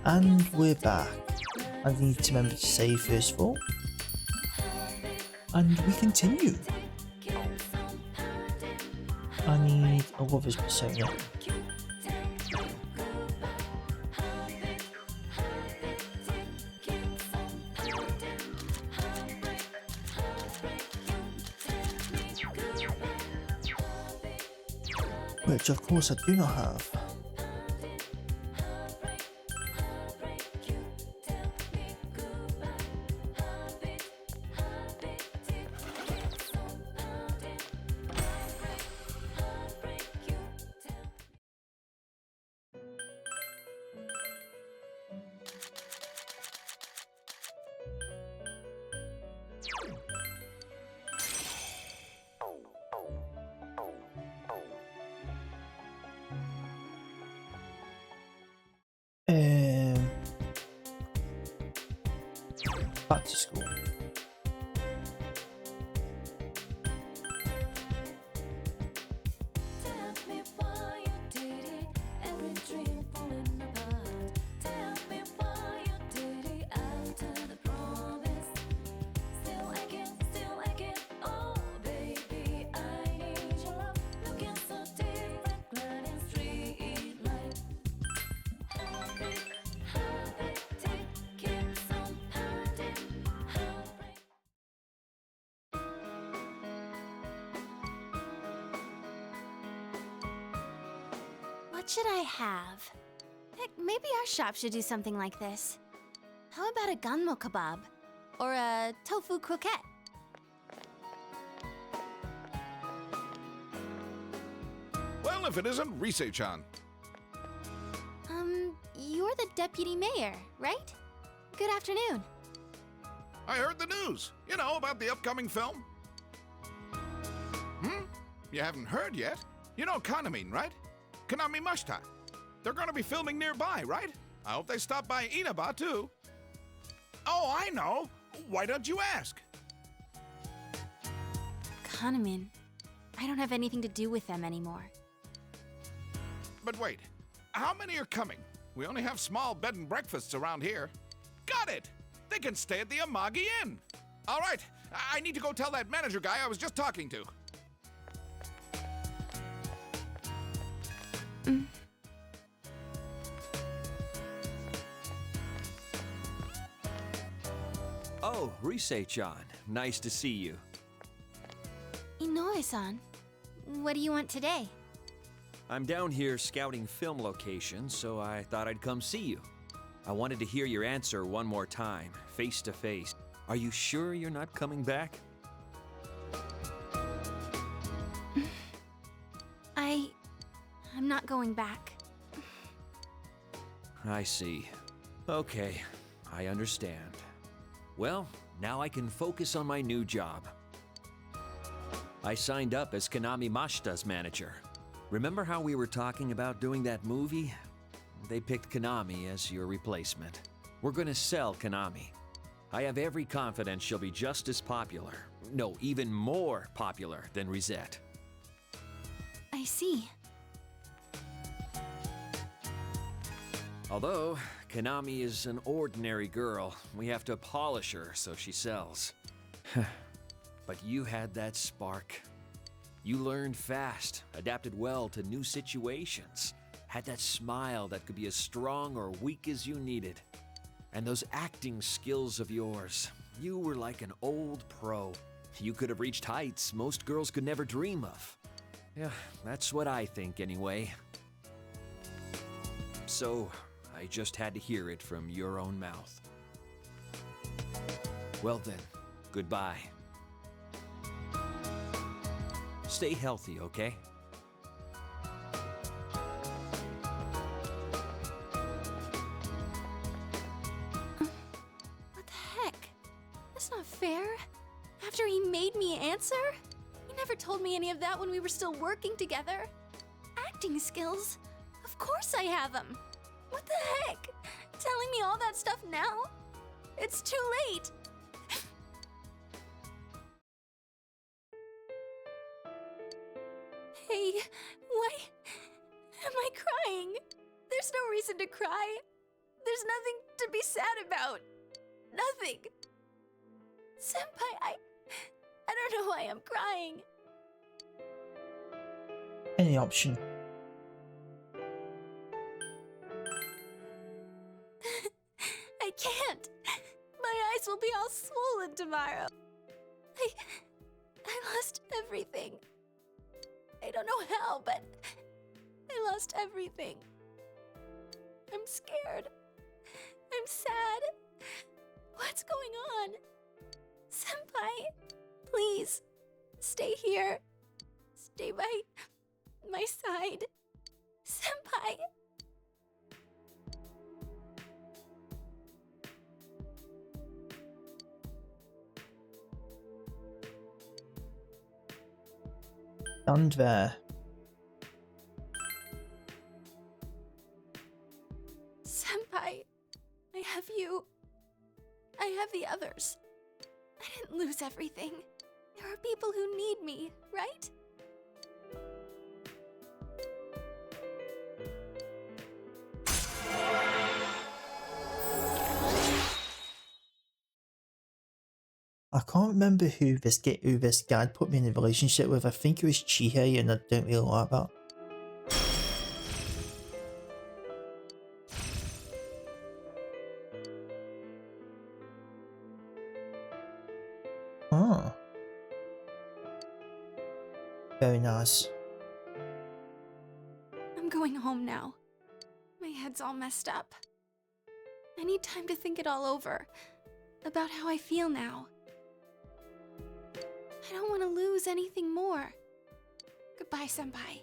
And we're back. I need to remember to save first of all. And we continue. I need a lover's persona. Which of course I do not have. Back to school. What should I have? Heck, maybe our shop should do something like this. How about a gunmo kebab? Or a tofu croquette? Well, if it isn't Rise-chan. You're the deputy mayor, right? Good afternoon. I heard the news. You know, about the upcoming film. You haven't heard yet? You know Kaname, right? Kaname Mashita. They're gonna be filming nearby, right? I hope they stop by Inaba, too. Oh, I know. Why don't you ask? Kanamin. I don't have anything to do with them anymore. But wait, how many are coming? We only have small bed and breakfasts around here. Got it! They can stay at the Amagi Inn. All right, I need to go tell that manager guy I was just talking to. Oh, Rise-chan. Nice to see you. Inoue-san, what do you want today? I'm down here scouting film locations, so I thought I'd come see you. I wanted to hear your answer one more time, face to face. Are you sure you're not coming back? I'm not going back. I see. Okay, I understand. Well, now I can focus on my new job. I signed up as Kaname Mashita's manager. Remember how we were talking about doing that movie? They picked Kaname as your replacement. We're gonna sell Kaname. I have every confidence she'll be just as popular. No, even more popular than Risette. I see. Although, Kaname is an ordinary girl, we have to polish her so she sells. But you had that spark. You learned fast, adapted well to new situations, had that smile that could be as strong or weak as you needed. And those acting skills of yours, you were like an old pro. You could have reached heights most girls could never dream of. Yeah, that's what I think anyway. So, I just had to hear it from your own mouth. Well then, goodbye. Stay healthy, okay? What the heck? That's not fair. After he made me answer? He never told me any of that when we were still working together. Acting skills? Of course I have them. What the heck? Telling me all that stuff now? It's too late. Hey, why am I crying? There's no reason to cry. There's nothing to be sad about. Nothing. Senpai, I don't know why I'm crying. Any option. I can't. My eyes will be all swollen tomorrow. I lost everything. I don't know how, but I lost everything. I'm scared. I'm sad. What's going on? Senpai, please, stay here. Stay by my side. Senpai. And there. Senpai, I have you. I have the others. I didn't lose everything. There are people who need me, right? I can't remember who this guy put me in a relationship with. I think it was Chihei, and I don't really like that. Oh. Very nice. I'm going home now. My head's all messed up. I need time to think it all over. About how I feel now. I don't want to lose anything more. Goodbye, Senpai.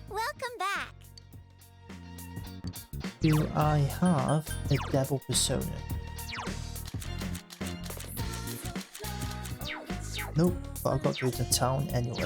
Welcome back. Do I have a devil persona? Nope, but I've got to go to town anyway.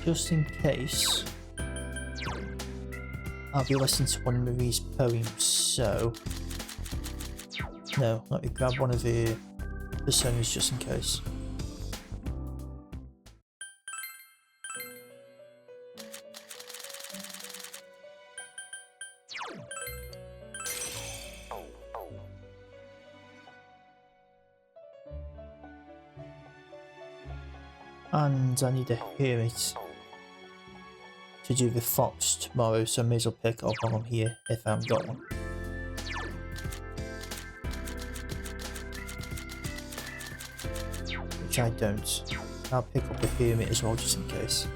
Just in case, I'll be listening to one of Marie's poems, so no, let me grab one of the personas just in case. And I need a hermit to do the fox tomorrow, so I may as well pick it up while I'm here if I haven't got one. Which I don't. I'll pick up the hermit as well just in case.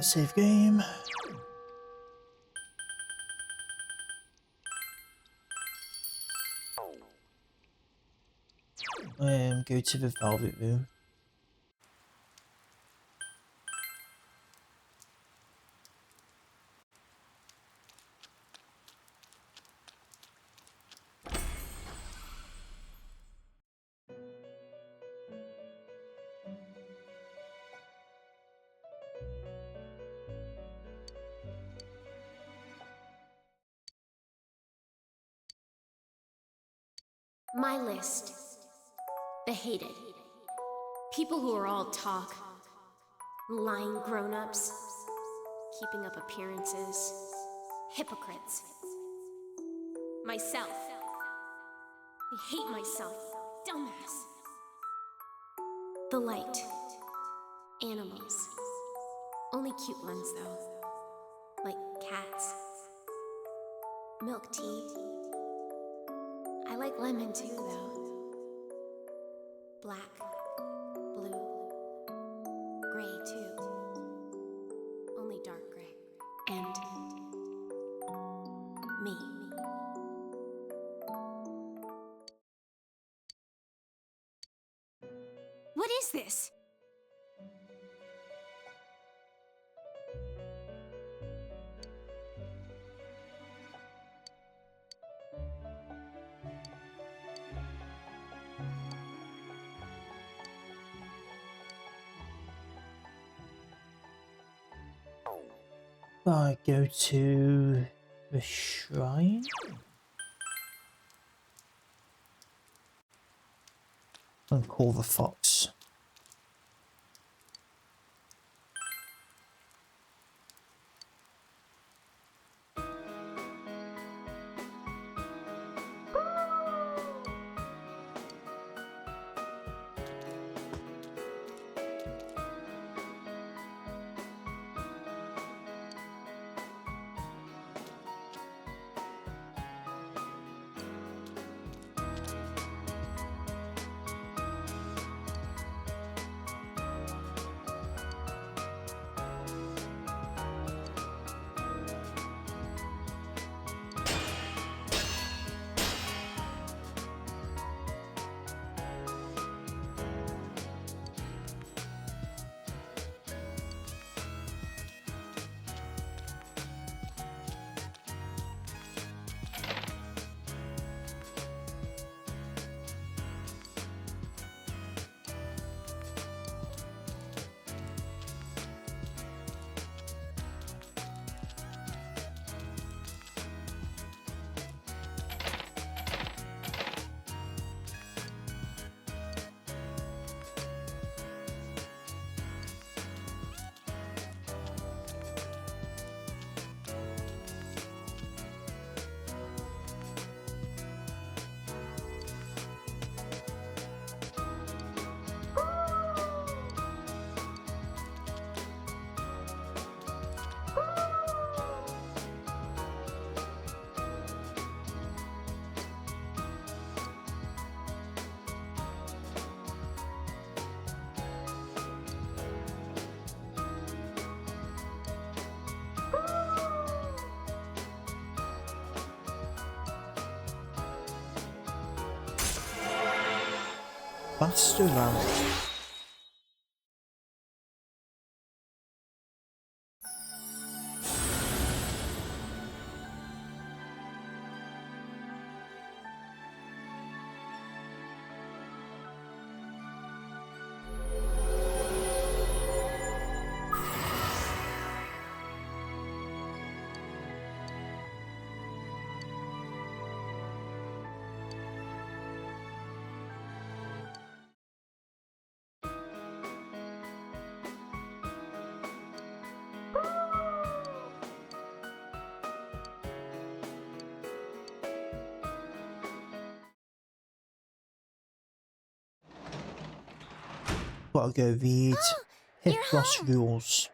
Save game. Go to the Velvet Room. My list. The hated. People who are all talk. Lying grown-ups. Keeping up appearances. Hypocrites. Myself. I hate myself. Dumbass. The light. Animals. Only cute ones, though. Like cats. Milk tea. I like lemon too, though. Black, blue, gray too. Only dark gray. And me. What is this? I go to the shrine. And call the fox. Buster Rally. Gotta go read Hip you're Boss home. Rules.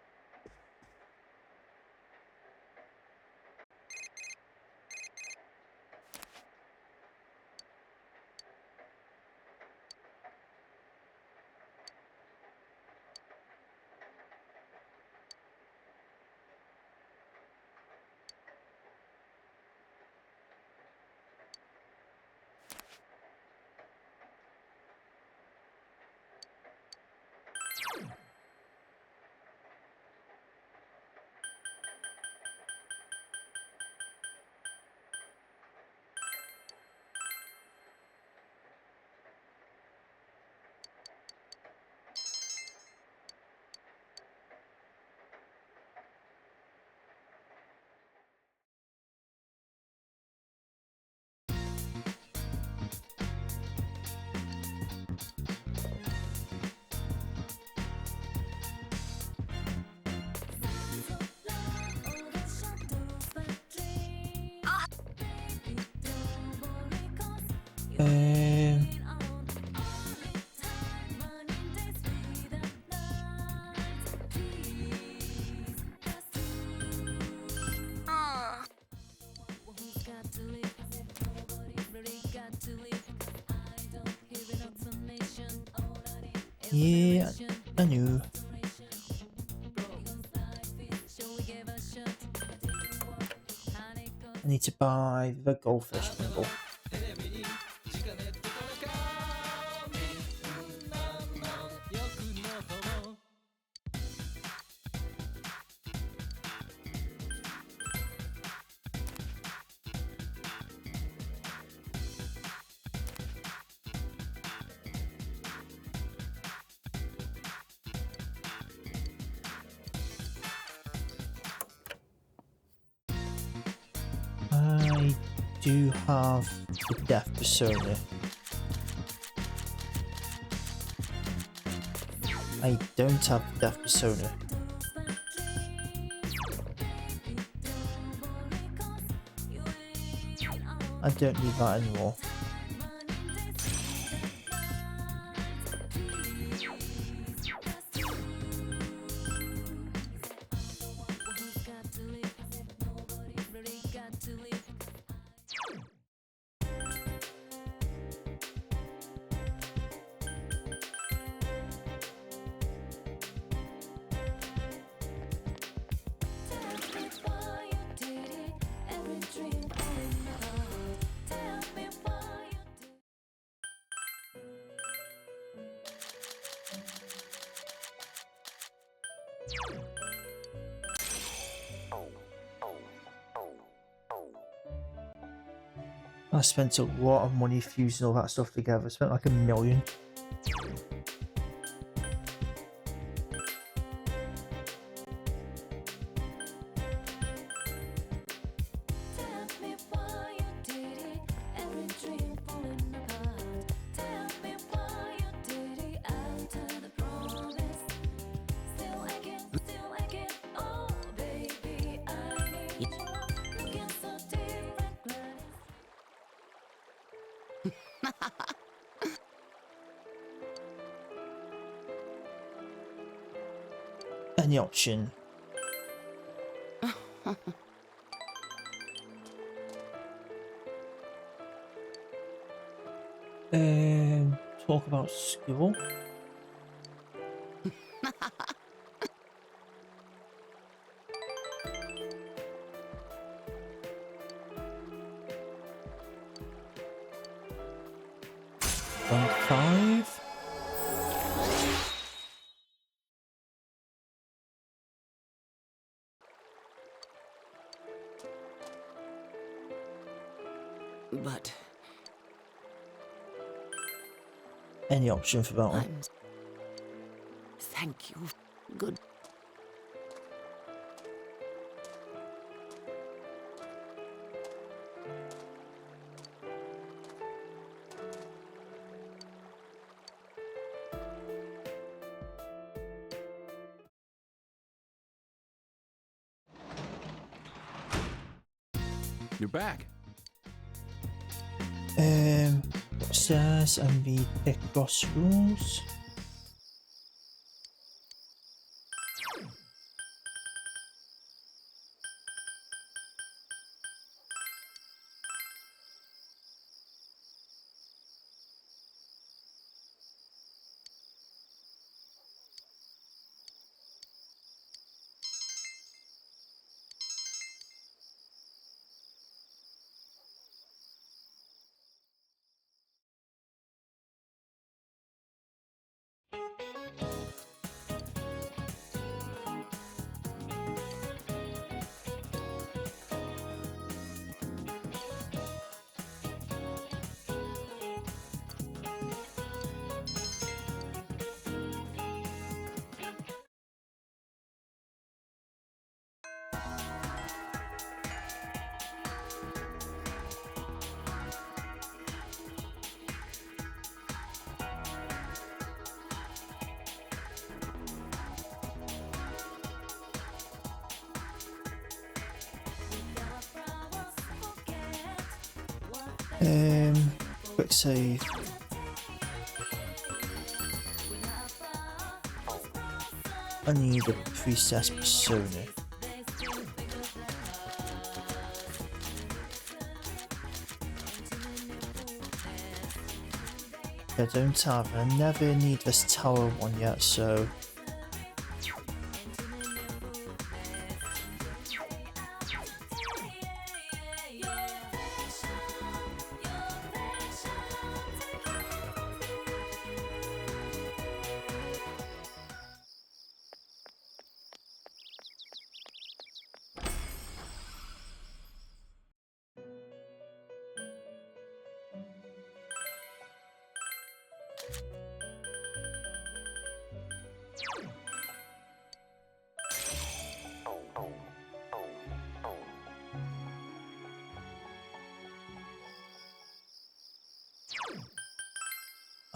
Yeah, I knew. I need to buy the goldfish bundle. I do have the death persona. I don't have the death persona. I don't need that anymore. I spent a lot of money fusing all that stuff together. I spent like $1 million. Any option. Talk about school. Rank 5. But Any option for that one. thank you. Good. You're back. Upstairs and the Picross rules. But quick save. I need a priestess persona. I don't have, I never need this tower one yet, so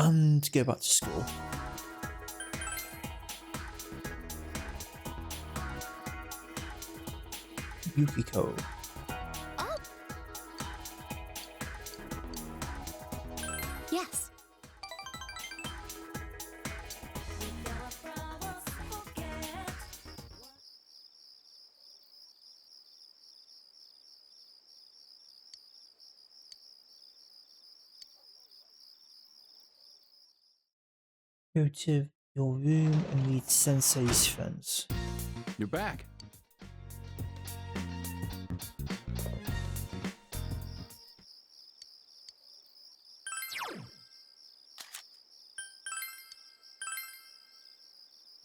and go back to school. Yukiko. Oh. Yes. Go to your room and meet Sensei's friends. You're back.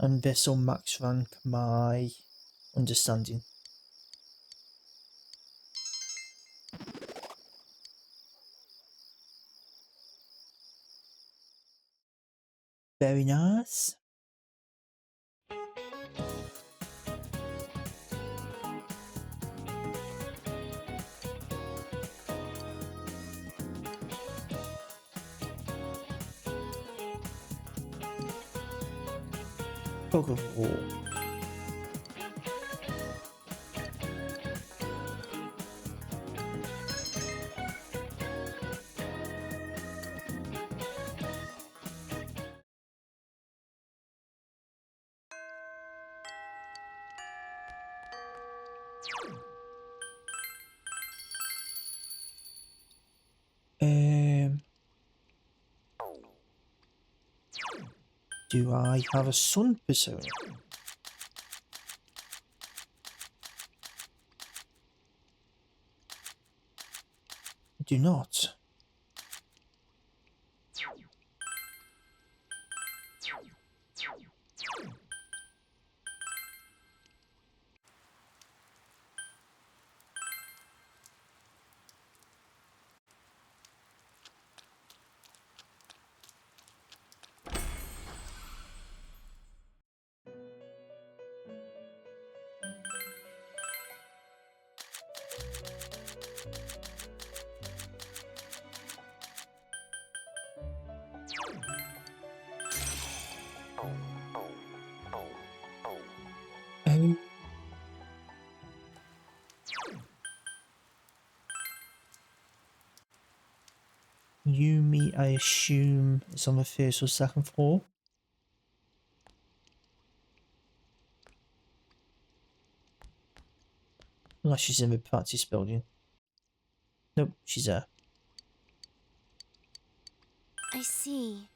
And this will max rank my understanding. Very nice. Fog of War. Do I have a sun persona? I do not. Yumi, I assume, is on the first or second floor. Unless she's in the practice building. Nope, she's there. I see.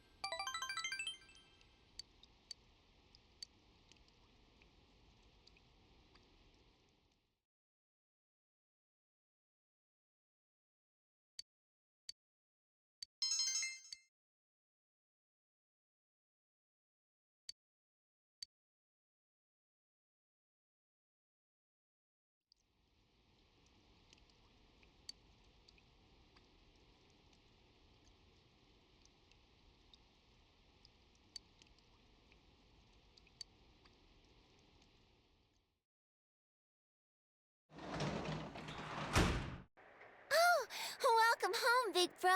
Welcome home, big bro.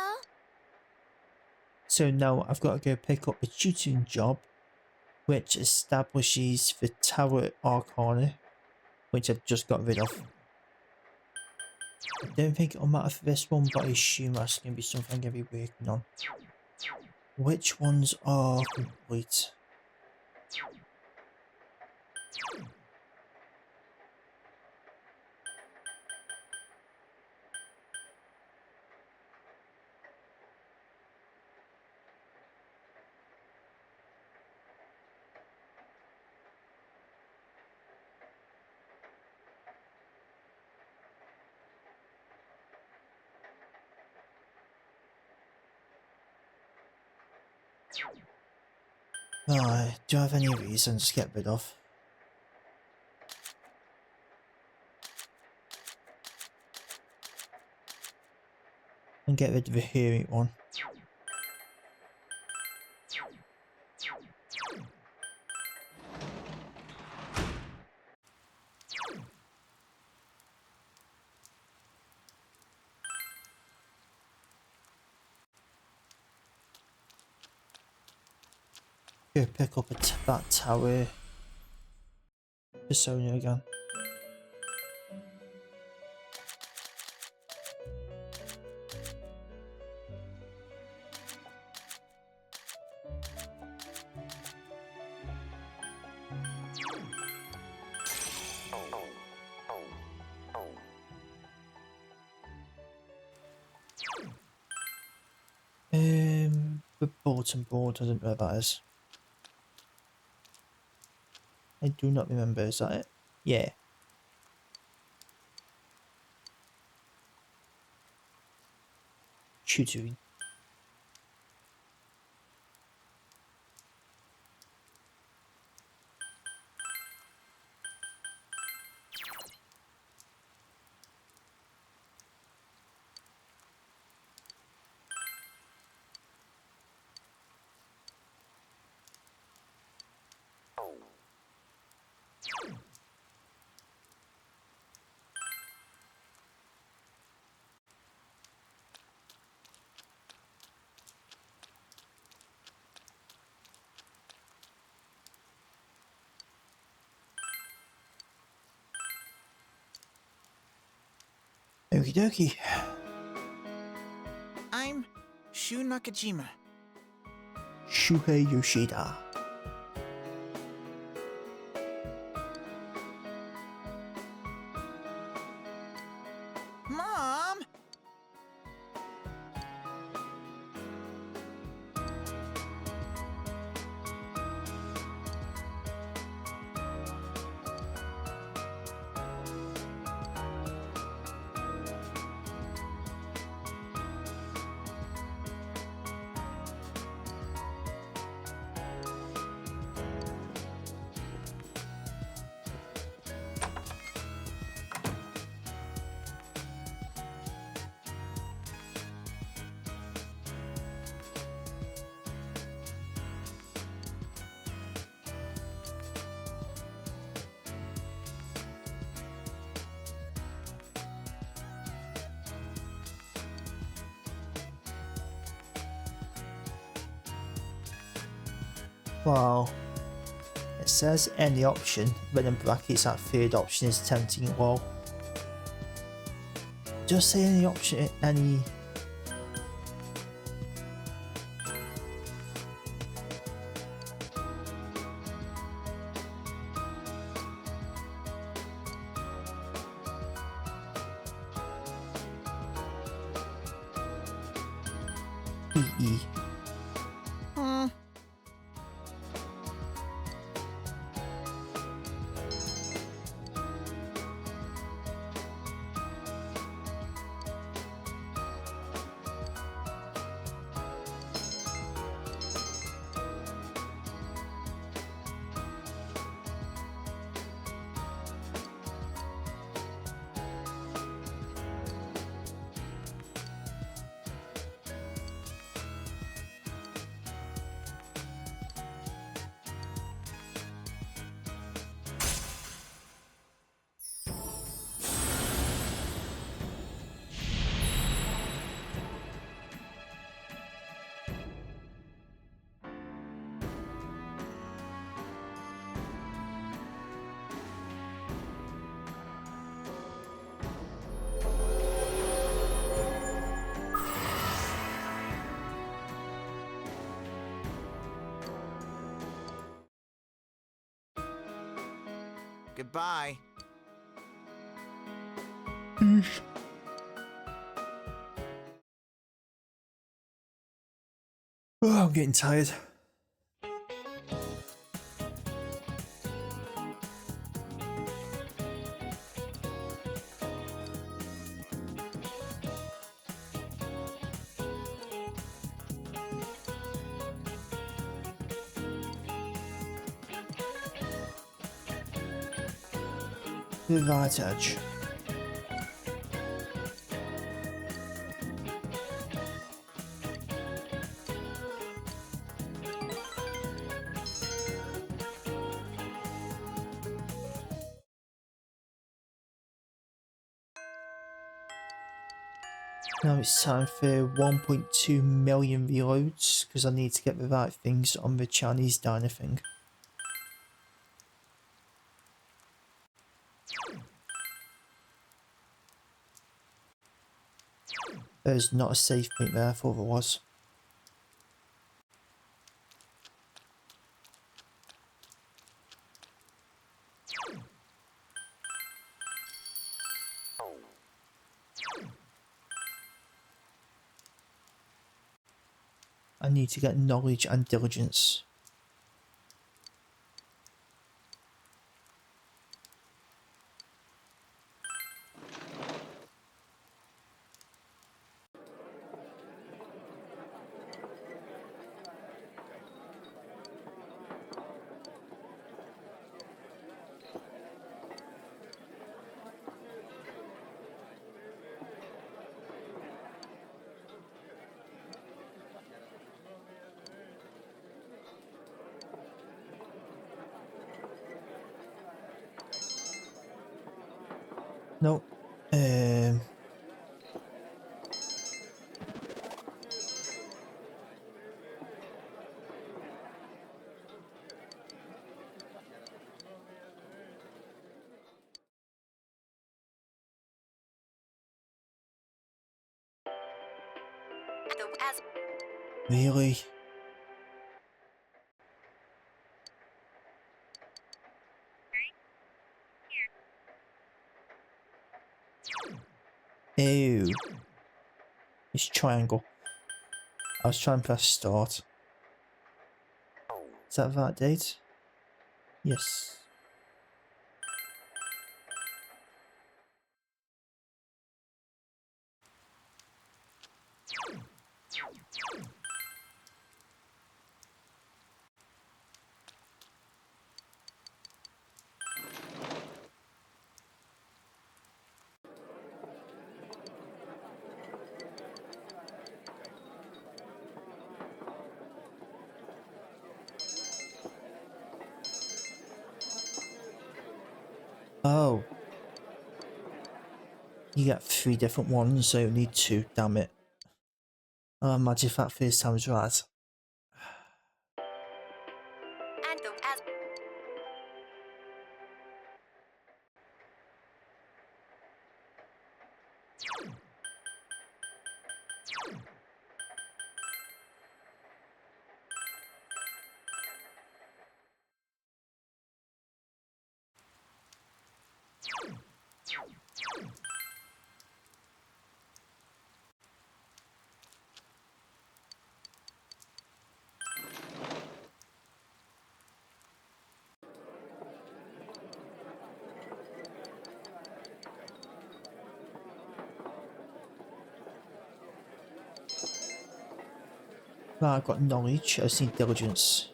So now I've got to go pick up a tutoring job, which establishes the Tower Arcana, which I've just got rid of. I don't think it'll matter for this one, but I assume that's going to be something I'm going to be working on. Which ones are complete? Right, do I have any reasons to get rid of? And get rid of the hearing one. Go pick up that tower persona again. The bulletin board, I don't know what that is. I do not remember, is that it? Yeah. Tutoring. Okie dokie. I'm Shu Nakajima. Shuhei Yoshida. Mom! Wow. It says any option, but in brackets that third option is tempting. Well, just say any option, any. EE. Goodbye. Oh, I'm getting tired. Advantage. Now it's time for 1.2 million reloads because I need to get the right things on the Chinese diner thing. There's not a save point there, I thought there was. I need to get knowledge and diligence. No. Really? Ew. It's triangle. I was trying to press start. Is that date? Yes. Oh. You get 3 different ones, so you need 2, damn it. Oh, imagine if that first time was right. Right, I've got knowledge, I just need diligence.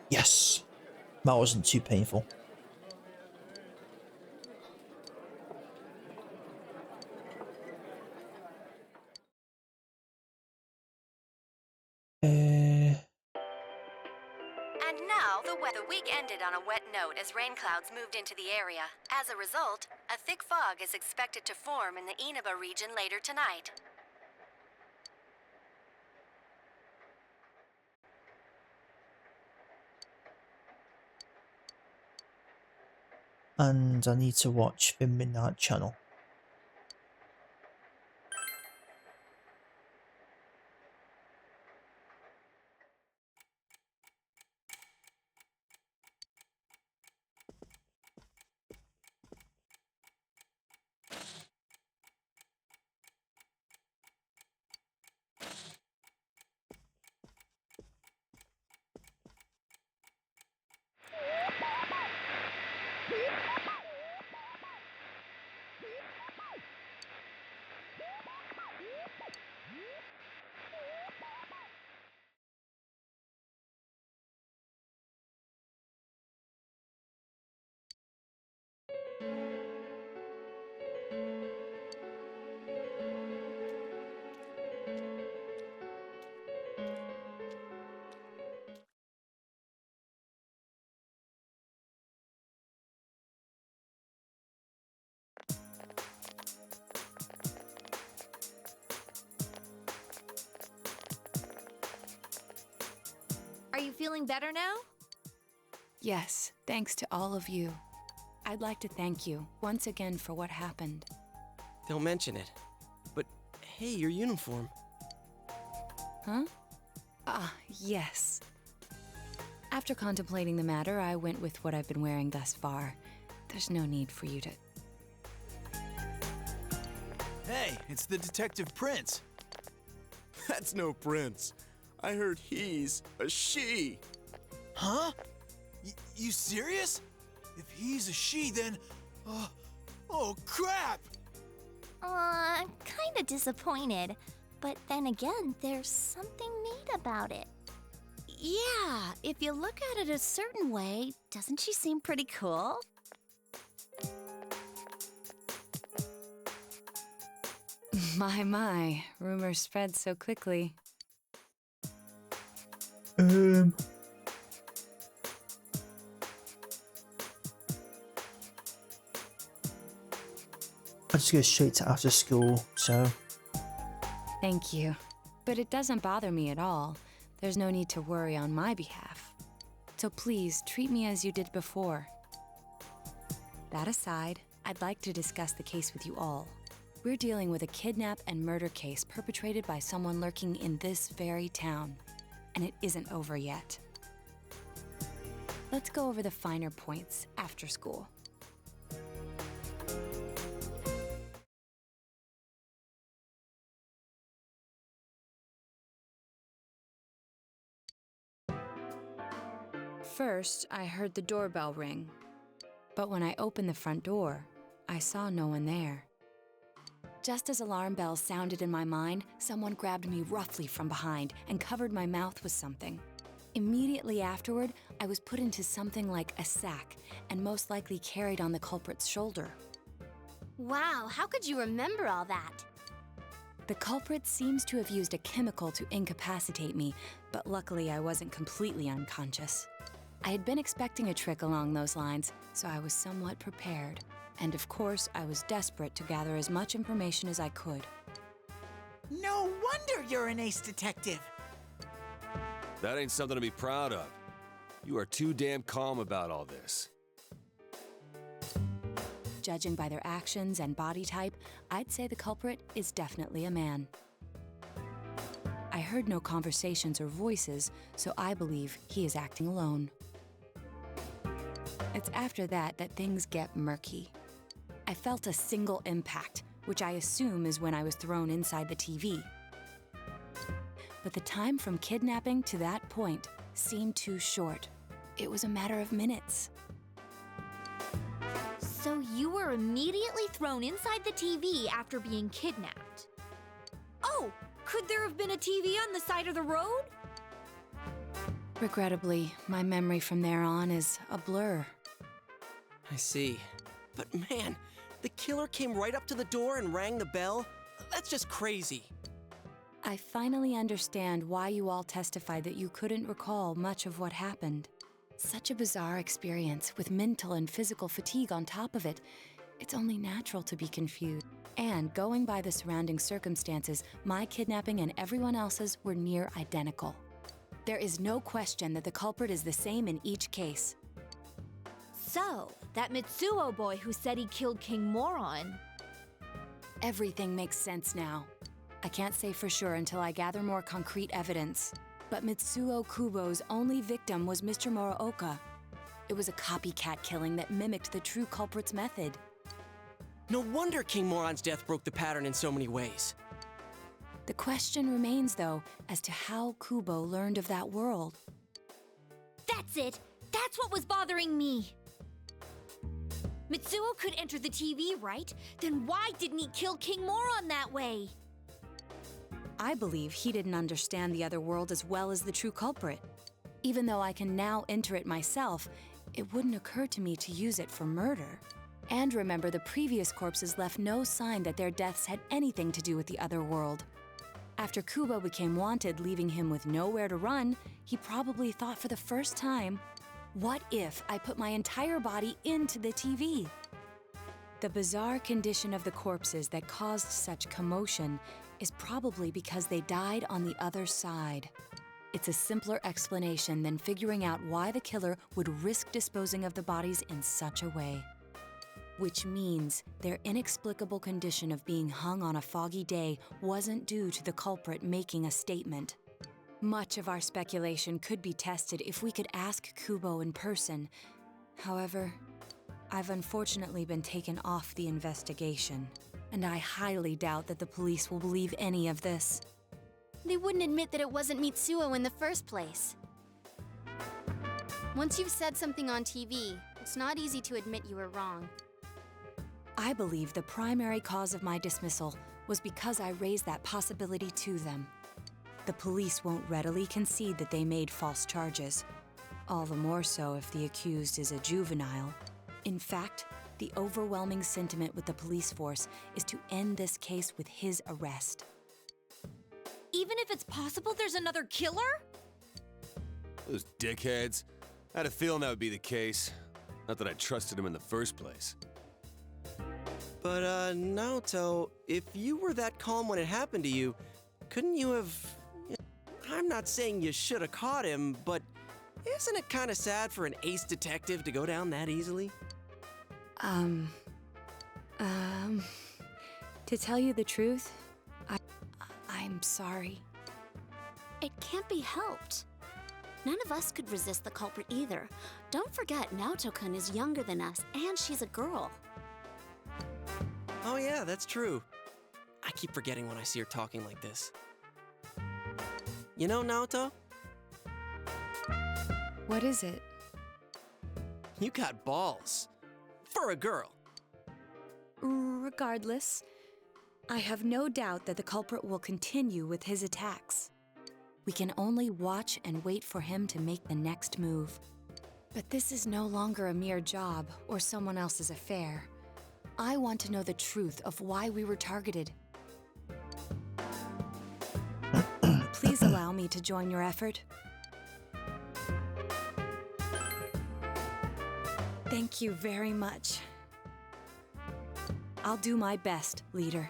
Yes! That wasn't too painful. And now, the week ended on a wet note as rain clouds moved into the area. As a result, a thick fog is expected to form in the Inaba region later tonight. And I need to watch the Midnight Channel. feeling better now? Yes, thanks to all of you. I'd like to thank you once again for what happened. Don't mention it. But hey, your uniform. Huh? Ah, yes. After contemplating the matter, I went with what I've been wearing thus far. There's no need for you to... Hey, it's the Detective Prince. That's no prince. I heard he's a she. Huh? You serious? If he's a she, then... oh, crap! Kinda disappointed. But then again, there's something neat about it. Yeah, if you look at it a certain way, doesn't she seem pretty cool? My, rumors spread so quickly. I just go straight to after school, so Thank you. But it doesn't bother me at all. There's no need to worry on my behalf. So please, treat me as you did before. That aside, I'd like to discuss the case with you all. We're dealing with a kidnap and murder case perpetrated by someone lurking in this very town. And it isn't over yet. Let's go over the finer points after school. First, I heard the doorbell ring. But when I opened the front door, I saw no one there. Just as alarm bells sounded in my mind, someone grabbed me roughly from behind and covered my mouth with something. Immediately afterward, I was put into something like a sack and most likely carried on the culprit's shoulder. Wow, how could you remember all that? The culprit seems to have used a chemical to incapacitate me, but luckily I wasn't completely unconscious. I had been expecting a trick along those lines, so I was somewhat prepared. And of course, I was desperate to gather as much information as I could. No wonder you're an ace detective. That ain't something to be proud of. You are too damn calm about all this. Judging by their actions and body type, I'd say the culprit is definitely a man. I heard no conversations or voices, so I believe he is acting alone. It's after that that things get murky. I felt a single impact, which I assume is when I was thrown inside the TV. But the time from kidnapping to that point seemed too short. It was a matter of minutes. So you were immediately thrown inside the TV after being kidnapped. Oh, could there have been a TV on the side of the road? Regrettably, my memory from there on is a blur. I see. But man, the killer came right up to the door and rang the bell? That's just crazy. I finally understand why you all testified that you couldn't recall much of what happened. Such a bizarre experience with mental and physical fatigue on top of it. It's only natural to be confused. And going by the surrounding circumstances, my kidnapping and everyone else's were near identical. There is no question that the culprit is the same in each case. So, that Mitsuo boy who said he killed King Moron. Everything makes sense now. I can't say for sure until I gather more concrete evidence. But Mitsuo Kubo's only victim was Mr. Muraoka. It was a copycat killing that mimicked the true culprit's method. No wonder King Moron's death broke the pattern in so many ways. The question remains, though, as to how Kubo learned of that world. That's it! That's what was bothering me! Mitsuo could enter the TV, right? Then why didn't he kill King Moron that way? I believe he didn't understand the other world as well as the true culprit. Even though I can now enter it myself, it wouldn't occur to me to use it for murder. And remember, the previous corpses left no sign that their deaths had anything to do with the other world. After Kubo became wanted, leaving him with nowhere to run, he probably thought for the first time, what if I put my entire body into the TV? The bizarre condition of the corpses that caused such commotion is probably because they died on the other side. It's a simpler explanation than figuring out why the killer would risk disposing of the bodies in such a way. Which means their inexplicable condition of being hung on a foggy day wasn't due to the culprit making a statement. Much of our speculation could be tested if we could ask Kubo in person. However, I've unfortunately been taken off the investigation, and I highly doubt that the police will believe any of this. They wouldn't admit that it wasn't Mitsuo in the first place. Once you've said something on TV, it's not easy to admit you were wrong. I believe the primary cause of my dismissal was because I raised that possibility to them. The police won't readily concede that they made false charges, all the more so if the accused is a juvenile. In fact, the overwhelming sentiment with the police force is to end this case with his arrest. Even if it's possible there's another killer? Those dickheads. I had a feeling that would be the case. Not that I trusted him in the first place. But, Naoto, if you were that calm when it happened to you, couldn't you have... I'm not saying you should have caught him, but isn't it kind of sad for an ace detective to go down that easily? To tell you the truth, I'm sorry. It can't be helped. None of us could resist the culprit either. Don't forget, Naoto-kun is younger than us, and she's a girl. Oh yeah, that's true. I keep forgetting when I see her talking like this. You know, Naoto? What is it? You got balls. For a girl. Regardless, I have no doubt that the culprit will continue with his attacks. We can only watch and wait for him to make the next move. But this is no longer a mere job or someone else's affair. I want to know the truth of why we were targeted. Please allow me to join your effort. Thank you very much. I'll do my best, leader.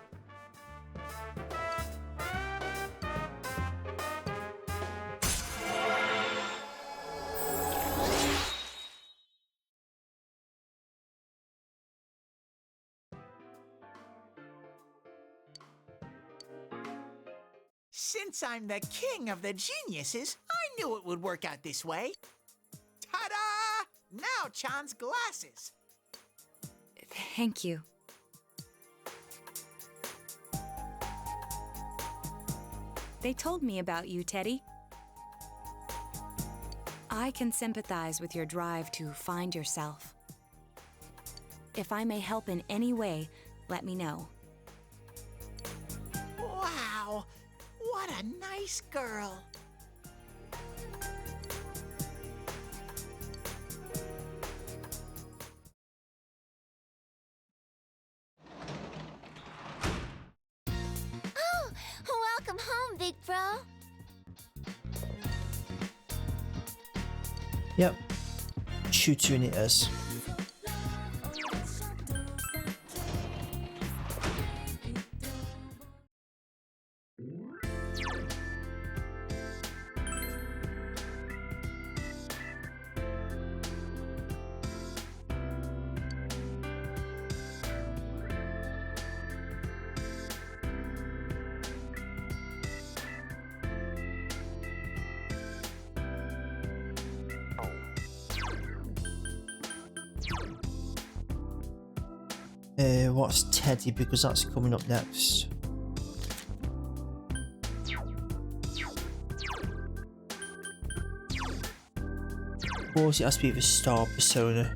Since I'm the king of the geniuses, I knew it would work out this way. Ta-da! Now Chan's glasses. Thank you. They told me about you, Teddy. I can sympathize with your drive to find yourself. If I may help in any way, let me know. Wow, what a nice girl. Oh, welcome home, big bro. Yep. Shooting it is. What's Teddy, because that's coming up next. Of course it has to be the star persona.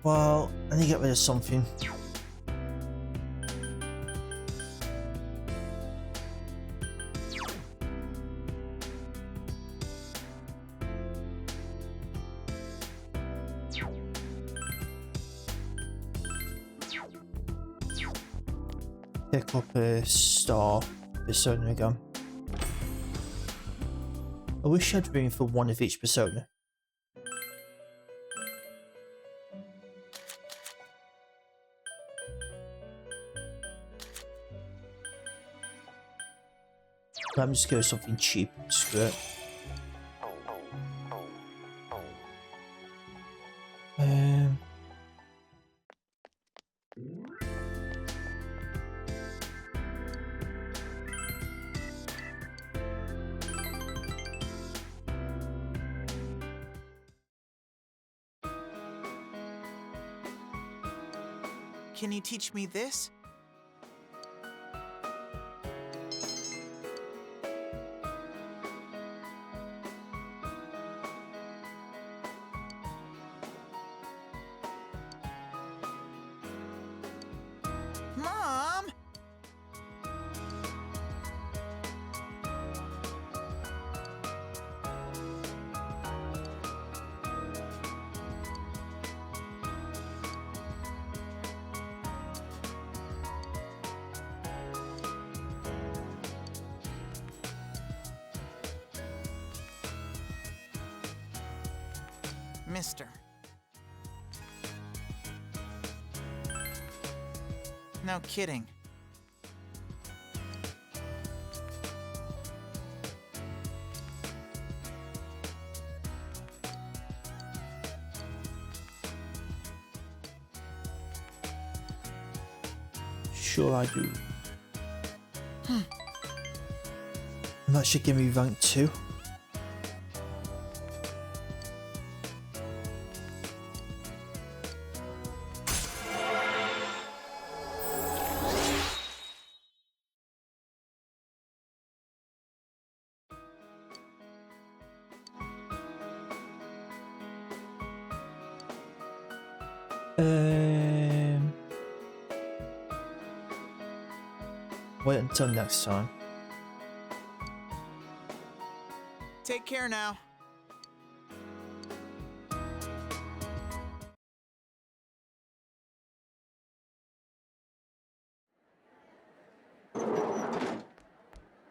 Well, I need to get rid of something. pick up a star persona again. I wish I had room for one of each persona. Let me just go something cheap. Screw it. Can you teach me this? Mom! Mister. No kidding. Sure I do. And that should give me rank 2. Wait until next time. Take care now.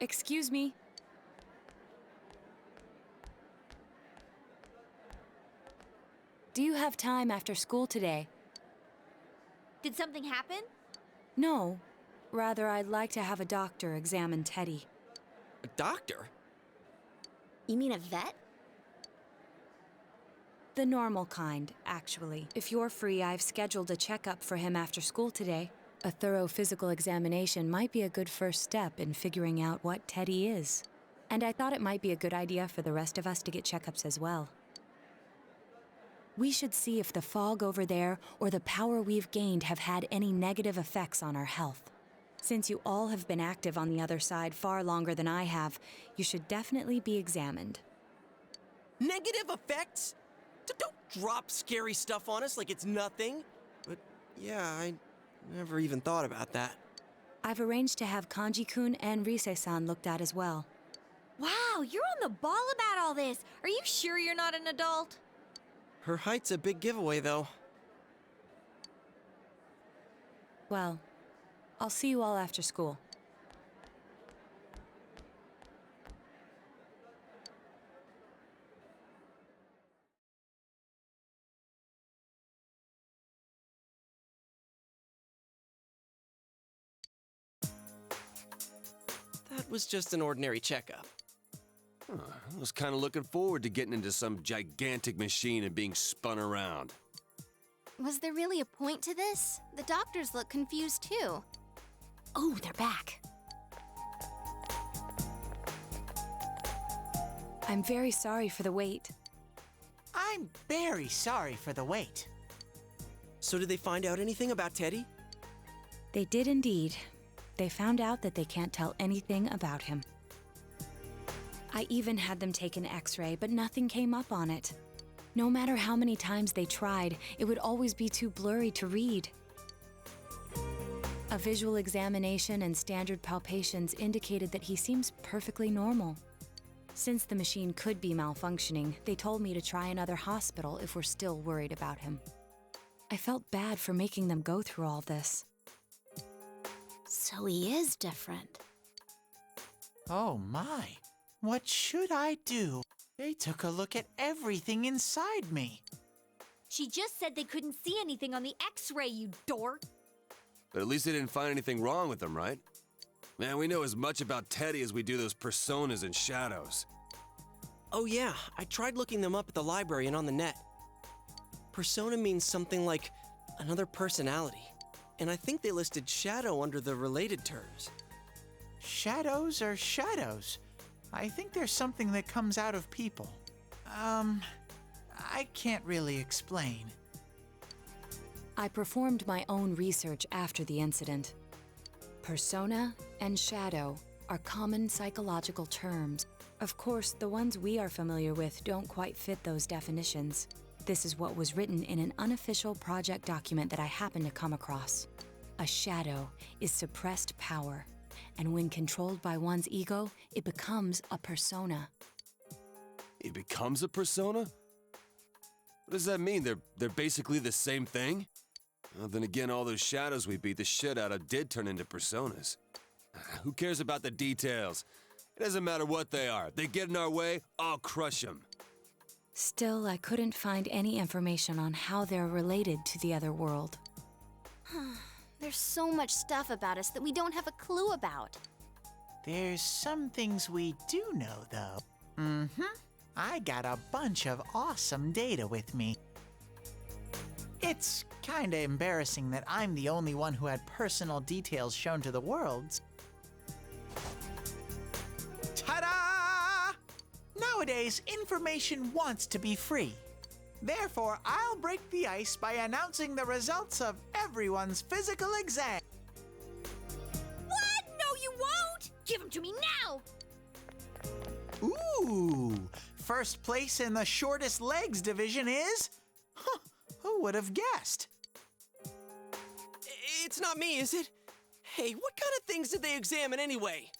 Excuse me. Do you have time after school today? Did something happen? No. Rather, I'd like to have a doctor examine Teddy. A doctor? You mean a vet? The normal kind, actually. If you're free, I've scheduled a checkup for him after school today. A thorough physical examination might be a good first step in figuring out what Teddy is. And I thought it might be a good idea for the rest of us to get checkups as well. We should see if the fog over there or the power we've gained have had any negative effects on our health. Since you all have been active on the other side far longer than I have, you should definitely be examined. Negative effects? Don't drop scary stuff on us like it's nothing. But yeah, I never even thought about that. I've arranged to have Kanji-kun and Rise-san looked at as well. Wow, you're on the ball about all this. Are you sure you're not an adult? Her height's a big giveaway, though. Well, I'll see you all after school. That was just an ordinary checkup. I was kind of looking forward to getting into some gigantic machine and being spun around. Was there really a point to this? The doctors look confused too. Oh, they're back. I'm very sorry for the wait. I'm very sorry for the wait. So did they find out anything about Teddy? They did indeed. They found out that they can't tell anything about him. I even had them take an X-ray, but nothing came up on it. No matter how many times they tried, it would always be too blurry to read. A visual examination and standard palpations indicated that he seems perfectly normal. Since the machine could be malfunctioning, they told me to try another hospital if we're still worried about him. I felt bad for making them go through all this. So he is different. Oh my. What should I do? They took a look at everything inside me. She just said they couldn't see anything on the X-ray, you dork. But at least they didn't find anything wrong with them, right? Man, we know as much about Teddy as we do those personas and shadows. Oh yeah, I tried looking them up at the library and on the net. Persona means something like another personality. And I think they listed shadow under the related terms. Shadows are shadows. I think there's something that comes out of people. I can't really explain. I performed my own research after the incident. Persona and shadow are common psychological terms. Of course, the ones we are familiar with don't quite fit those definitions. This is what was written in an unofficial project document that I happened to come across. A shadow is suppressed power, and when controlled by one's ego, it becomes a persona. It becomes a persona? What does that mean? They're basically the same thing? Well, then again, all those shadows we beat the shit out of did turn into personas. Who cares about the details? It doesn't matter what they are. They get in our way, I'll crush them. Still, I couldn't find any information on how they're related to the other world. There's so much stuff about us that we don't have a clue about. There's some things we do know, though. I got a bunch of awesome data with me. It's kinda embarrassing that I'm the only one who had personal details shown to the world. Ta-da! Nowadays, information wants to be free. Therefore, I'll break the ice by announcing the results of everyone's physical exam. What? No, you won't! Give them to me now! Ooh! First place in the shortest legs division is... Huh, who would have guessed? It's not me, is it? Hey, what kind of things did they examine anyway?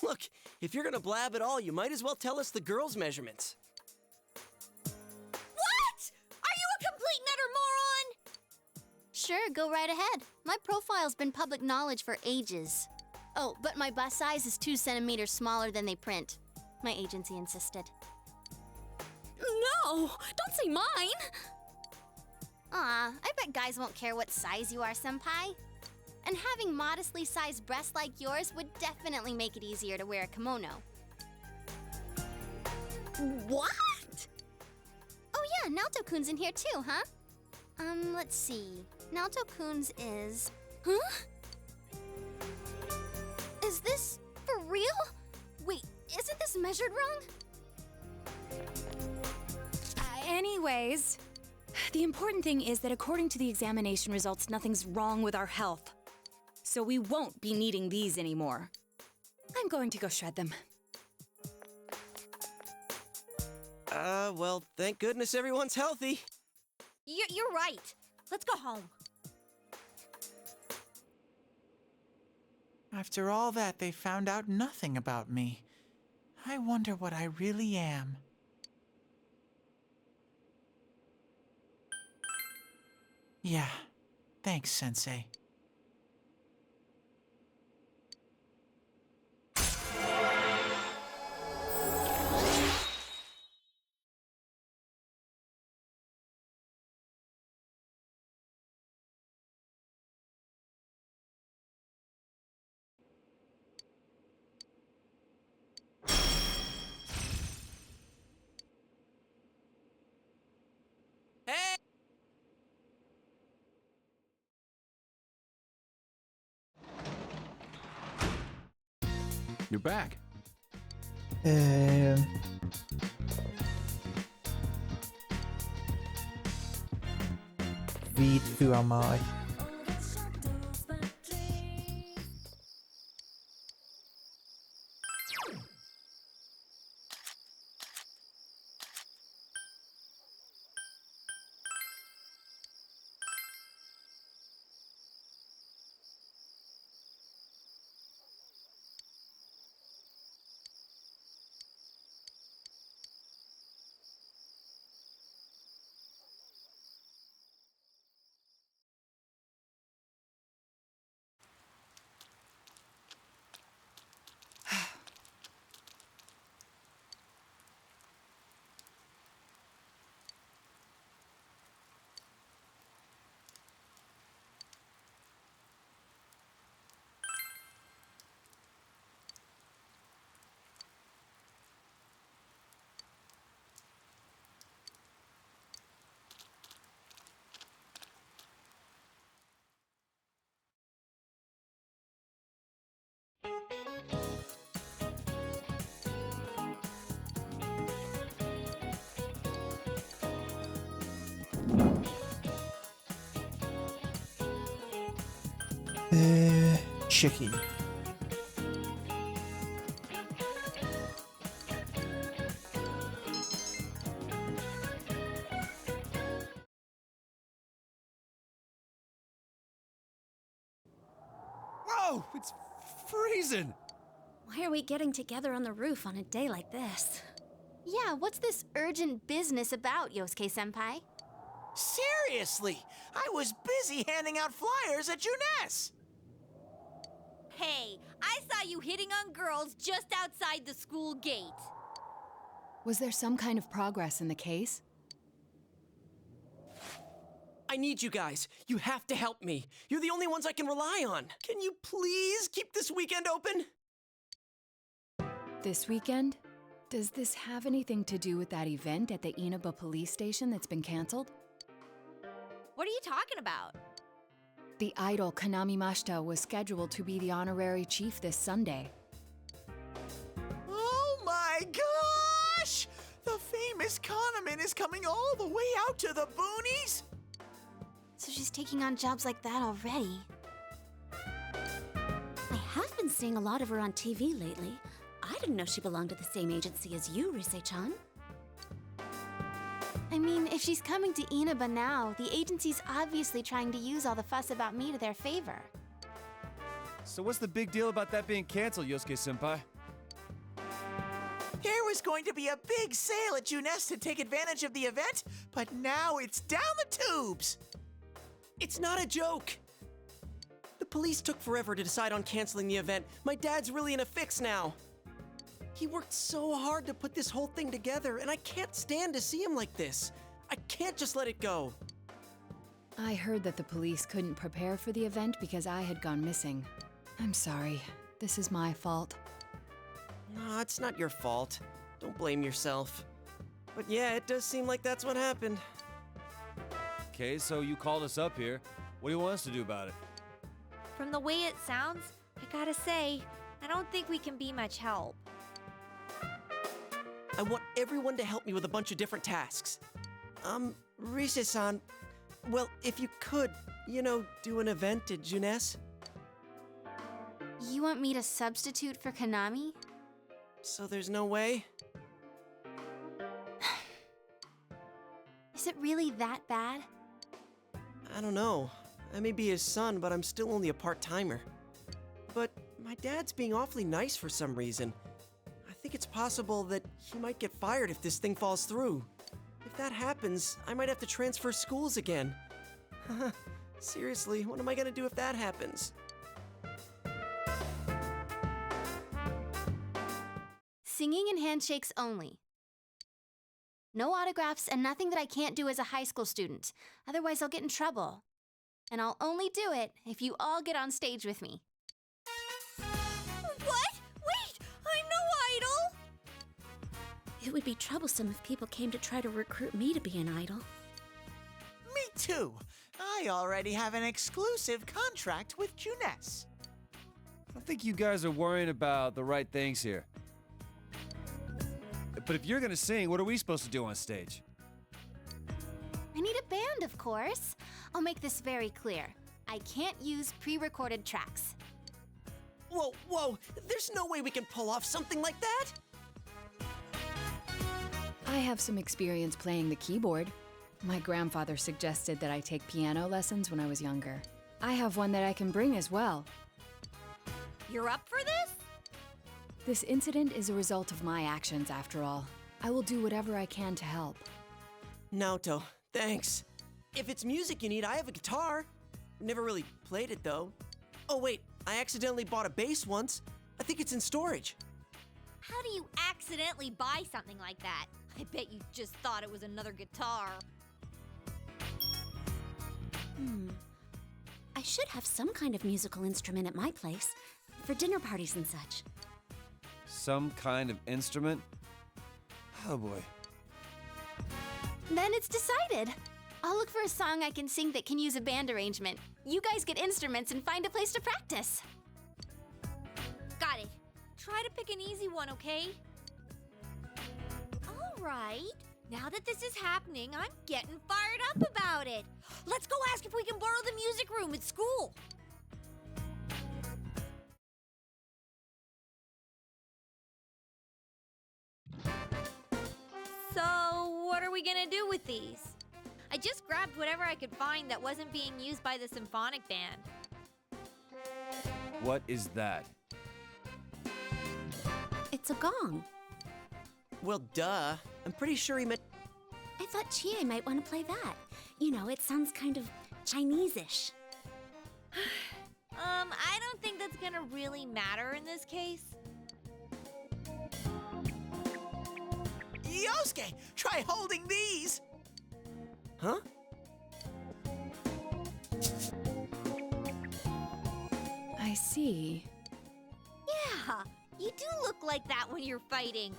Look, if you're gonna blab at all, you might as well tell us the girls' measurements. What? Are you a complete nutter moron? Sure, go right ahead. My profile's been public knowledge for ages. Oh, but my bust size is 2 centimeters smaller than they print. My agency insisted. No! Don't say mine! Aw, I bet guys won't care what size you are, senpai. And having modestly sized breasts like yours would definitely make it easier to wear a kimono. What? Oh yeah, Naoto-kun's in here too, huh? Let's see. Naoto-kun's is... Huh? Is this for real? Wait, isn't this measured wrong? Anyways, the important thing is that according to the examination results, nothing's wrong with our health. So we won't be needing these anymore. I'm going to go shred them. Well, thank goodness everyone's healthy. You're right. Let's go home. After all that, they found out nothing about me. I wonder what I really am. Yeah, thanks, Sensei. Hey! You're back. Who am I? Chicky. Whoa! It's freezing! Why are we getting together on the roof on a day like this? Yeah, what's this urgent business about, Yosuke-senpai? Seriously, I was busy handing out flyers at Juness. Hey, I saw you hitting on girls just outside the school gate. Was there some kind of progress in the case? I need you guys. You have to help me. You're the only ones I can rely on. Can you please keep this weekend open? This weekend? Does this have anything to do with that event at the Inaba police station that's been canceled? What are you talking about? The idol Kanami Mashita was scheduled to be the honorary chief this Sunday. Oh my gosh! The famous Kahneman is coming all the way out to the boonies? So she's taking on jobs like that already. I have been seeing a lot of her on TV lately. I didn't know she belonged to the same agency as you, Rise-chan. I mean, if she's coming to Inaba now, the agency's obviously trying to use all the fuss about me to their favor. So what's the big deal about that being canceled, Yosuke-senpai? There was going to be a big sale at Juness to take advantage of the event, but now it's down the tubes. It's not a joke. The police took forever to decide on canceling the event. My dad's really in a fix now. He worked so hard to put this whole thing together, and I can't stand to see him like this. I can't just let it go. I heard that the police couldn't prepare for the event because I had gone missing. I'm sorry. This is my fault. No, it's not your fault. Don't blame yourself. But yeah, it does seem like that's what happened. Okay, so you called us up here. What do you want us to do about it? From the way it sounds, I gotta say, I don't think we can be much help. I want everyone to help me with a bunch of different tasks. Rise-san, well, if you could, do an event at Juness? You want me to substitute for Kanami? So there's no way? Is it really that bad? I don't know. I may be his son, but I'm still only a part-timer. But my dad's being awfully nice for some reason. I think it's possible that he might get fired if this thing falls through. If that happens, I might have to transfer schools again. Seriously, what am I gonna do if that happens? Singing and handshakes only. No autographs and nothing that I can't do as a high school student. Otherwise, I'll get in trouble. And I'll only do it if you all get on stage with me. What? Wait! I'm no idol! It would be troublesome if people came to try to recruit me to be an idol. Me too. I already have an exclusive contract with Juness. I think you guys are worrying about the right things here. But if you're gonna sing, what are we supposed to do on stage? I need a band, of course. I'll make this very clear. I can't use pre-recorded tracks. Whoa, there's no way we can pull off something like that! I have some experience playing the keyboard. My grandfather suggested that I take piano lessons when I was younger. I have one that I can bring as well. You're up for this? This incident is a result of my actions, after all. I will do whatever I can to help. Naoto, thanks. If it's music you need, I have a guitar. Never really played it, though. Oh, wait, I accidentally bought a bass once. I think it's in storage. How do you accidentally buy something like that? I bet you just thought it was another guitar. I should have some kind of musical instrument at my place, for dinner parties and such. Some kind of instrument? Oh boy. Then it's decided. I'll look for a song I can sing that can use a band arrangement. You guys get instruments and find a place to practice. Got it. Try to pick an easy one, okay? All right. Now that this is happening, I'm getting fired up about it. Let's go ask if we can borrow the music room at school. we gonna do with these? I just grabbed whatever I could find that wasn't being used by the symphonic band. What is that? It's a gong. Well, duh. I'm pretty sure he meant. I thought Chie might want to play that. You know, it sounds kind of Chinese-ish. I don't think that's gonna really matter in this case. Yosuke, try holding these! Huh? I see. Yeah, you do look like that when you're fighting.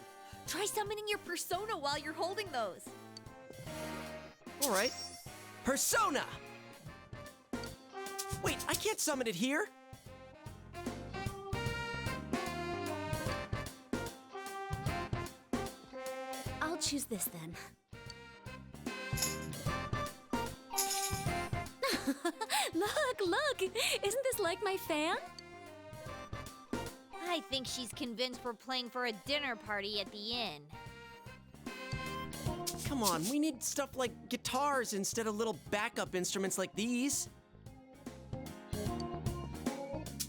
Try summoning your persona while you're holding those. All right. Persona! Wait, I can't summon it here? I'll choose this then. Look! Isn't this like my fan? I think she's convinced we're playing for a dinner party at the inn. Come on, we need stuff like guitars instead of little backup instruments like these.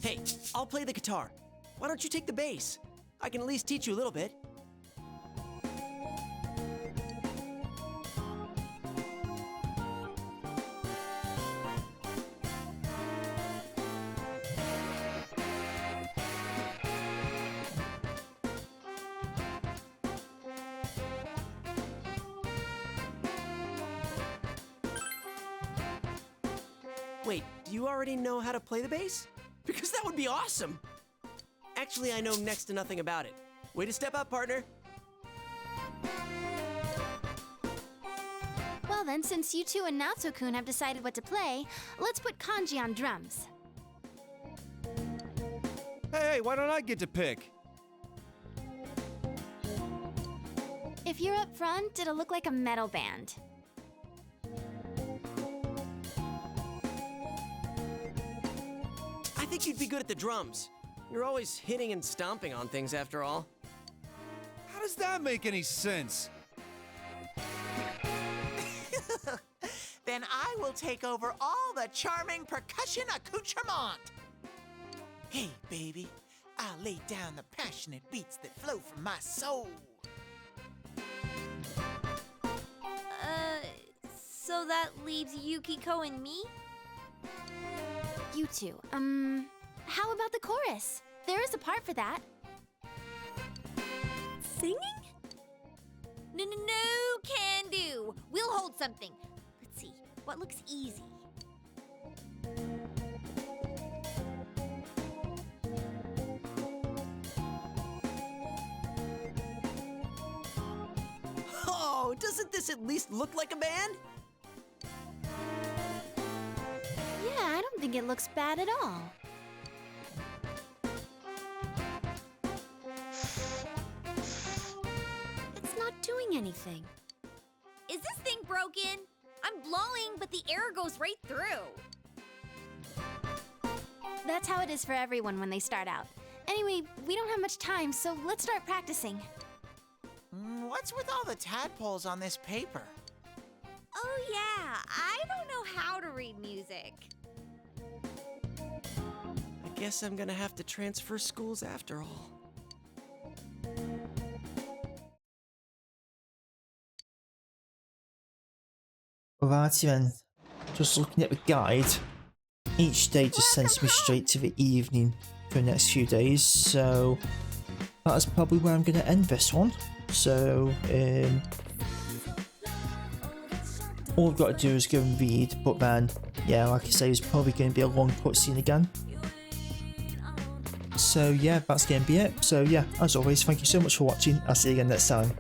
Hey, I'll play the guitar. Why don't you take the bass? I can at least teach you a little bit. Wait, do you already know how to play the bass? Because that would be awesome! Actually, I know next to nothing about it. Way to step up, partner! Well then, since you two and Natsu-kun have decided what to play, let's put Kanji on drums. Hey, why don't I get to pick? If you're up front, it'll look like a metal band. I think you'd be good at the drums. You're always hitting and stomping on things after all. How does that make any sense? Then I will take over all the charming percussion accoutrement. Hey, baby, I'll lay down the passionate beats that flow from my soul. So that leaves Yukiko and me? You two, how about the chorus? There is a part for that. Singing? No, can do. We'll hold something. Let's see, what looks easy? Oh, doesn't this at least look like a band? Yeah, I don't think it looks bad at all. It's not doing anything. Is this thing broken? I'm blowing, but the air goes right through. That's how it is for everyone when they start out. Anyway, we don't have much time, so let's start practicing. What's with all the tadpoles on this paper? Oh yeah, I don't know how to read music. I guess I'm gonna have to transfer schools after all. Alrighty then, just looking at the guide, each day just sends me straight to the evening for the next few days, so that's probably where I'm going to end this one. So, all I've got to do is go and read, but then, yeah, like I say, it's probably going to be a long cutscene again. So yeah, that's going to be it. So yeah, as always, thank you so much for watching. I'll see you again next time.